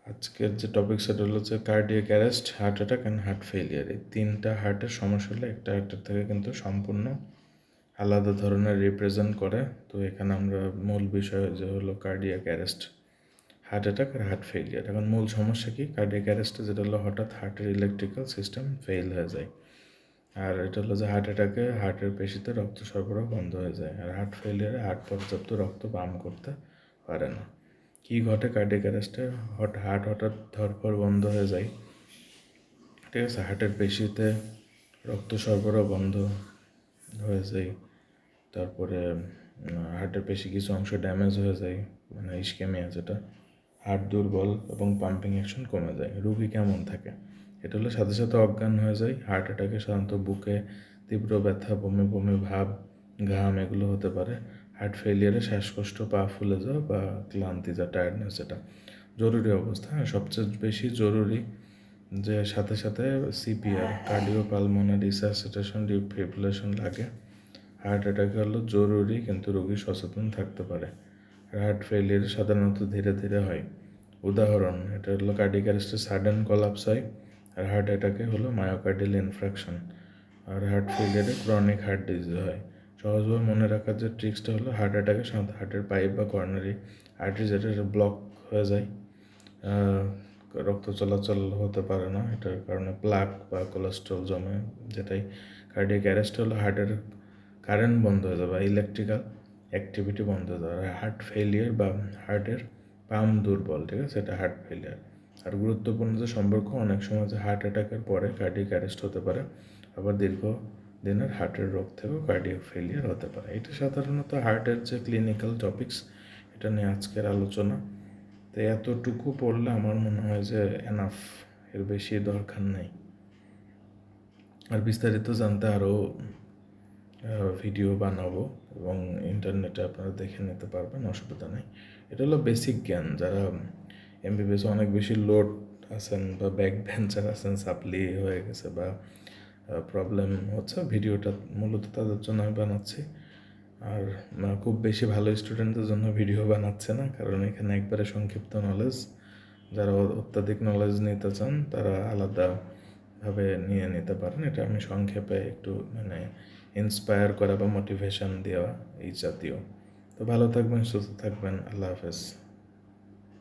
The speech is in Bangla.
আজকের যে টপিক সেটা হলো যে cardiac arrest, heart attack and heart failure. এই তিনটা হার্টের সমস্যা হলে একটা হার্টের থেকে কিন্তু সম্পূর্ণ আলাদা ধরনের রিপ্রেজেন্ট করে। তো এখানে আমরা মূল বিষয় যে হলো কার্ডিয়াক অ্যারেস্ট, হার্ট অ্যাটাক আর হার্ট ফেলিয়ার। এখন মূল সমস্যা কি? কার্ডিয়াক অ্যারেস্টে যেটা হলো হঠাৎ হার্টের ইলেকট্রিক্যাল সিস্টেম ফেল হয়ে যায়, আর এটা হলো যে হার্ট অ্যাটাকে হার্টের পেশিতে রক্ত সরবরাহ বন্ধ হয়ে যায়, আর হার্ট ফেলিয়ারে হার্ট পর্যাপ্ত রক্ত পাম্প করতে পারে না। কী ঘটে কার্ডিয়াক অ্যারেস্টে? হার্ট হঠাৎ ধড়ফড় বন্ধ হয়ে যায়, ঠিক আছে, হার্টের পেশিতে রক্ত সরবরাহ বন্ধ হয়ে যায়, তারপরে হার্টের পেশি কিছু অংশ ড্যামেজ হয়ে যায়, মানে ইস্কেমিয়া যেটা, হার্ট দুর্বল এবং পাম্পিং অ্যাকশন কমে যায়। রুগী কেমন থাকে? এটা হলে সাথে সাথে অজ্ঞান হয়ে যায়। হার্ট অ্যাটাকে সাধারণত বুকে তীব্র ব্যথা, বমি বমি ভাব, ঘাম এগুলো হতে পারে। হার্ট ফেলিয়ারে শ্বাসকষ্ট, পা ফুলে যাওয়া বা ক্লান্তি, যা টায়ার্ডনেস, এটা জরুরি অবস্থা। হ্যাঁ, সবচেয়ে বেশি জরুরি যে সাথে সাথে CPR, cardio pulmonary resuscitation, defibrillation লাগে। হার্ট অ্যাটাক হলো জরুরি, কিন্তু রোগী সচেতন থাকতে পারে। হার্ট ফেলিয়ার সাধারণত ধীরে ধীরে হয়। উদাহরণ, এটা হলো কার্ডিয়াক অ্যারেস্টে সাডেন কলাপস হয়, আর হার্ট অ্যাটাকে হলো মায়োকার্ডিয়াল ইনফ্রাকশন, আর হার্ট ফেলিয়ারে ক্রনিক হার্ট ডিজিজ হয়। সহজভাবে মনে রাখার যে ট্রিক্সটা হলো, হার্ট অ্যাটাকে সাধারণত হার্টের পাইপ বা কর্নারি আর্টারি যেটা ব্লক হয়ে যায়, রক্ত চলাচল হতে পারে না, এটার কারণে প্লাক বা কোলেস্ট্রল জমে, যেটাই। কার্ডিয়াক অ্যারেস্ট হলো হার্টের কারেন্ট বন্ধ হয়ে যাবে, ইলেকট্রিক্যাল অ্যাক্টিভিটি বন্ধ হয়ে যাবে। হার্ট ফেলিয়ার বা হার্টের পাম্প দুর্বল, ঠিক আছে, এটা হার্ট ফেলিয়ার। আর গুরুত্বপূর্ণ যে সম্পর্ক, অনেক সময় যে হার্ট অ্যাটাকের পরে কার্ডিয়াক অ্যারেস্ট হতে পারে, আবার দীর্ঘ দিনের হার্টের রোগ থেকেও কার্ডিয়াক ফেলিয়ার হতে পারে। এটা সাধারণত হার্টের যে ক্লিনিক্যাল টপিকস, এটা নিয়ে আজকের আলোচনা। তো এতটুকু পড়লে আমার মনে হয় যে এনাফ, এর বেশি দরকার নেই। আর বিস্তারিত জানতে আরও ভিডিও বানাবো এবং ইন্টারনেটে আপনারা দেখে নিতে পারবেন, অসুবিধা নেই। এটা হলো বেসিক জ্ঞান। যারা এমবিবিএস অনেক বেশি লোড আছেন বা ব্যাক বেঞ্চার আছেন, সাপ্লি হয়ে গেছে বা প্রবলেম হচ্ছে, ভিডিওটা মূলত তাদের জন্য আমি বানাচ্ছি। আর খুব বেশি ভালো স্টুডেন্টদের জন্য ভিডিও বানাচ্ছে না, কারণ এখানে একবারে সংক্ষিপ্ত নলেজ। যারা অত্যাধিক নলেজ নিতে চান তারা আলাদাভাবে নিয়ে নিতে পারেন। এটা আমি সংক্ষেপে একটু ইন্সপায়ার করা বা মোটিভেশন দেওয়া এই জাতীয়। তো ভালো থাকবেন, সুস্থ থাকবেন, আল্লাহ হাফেজ।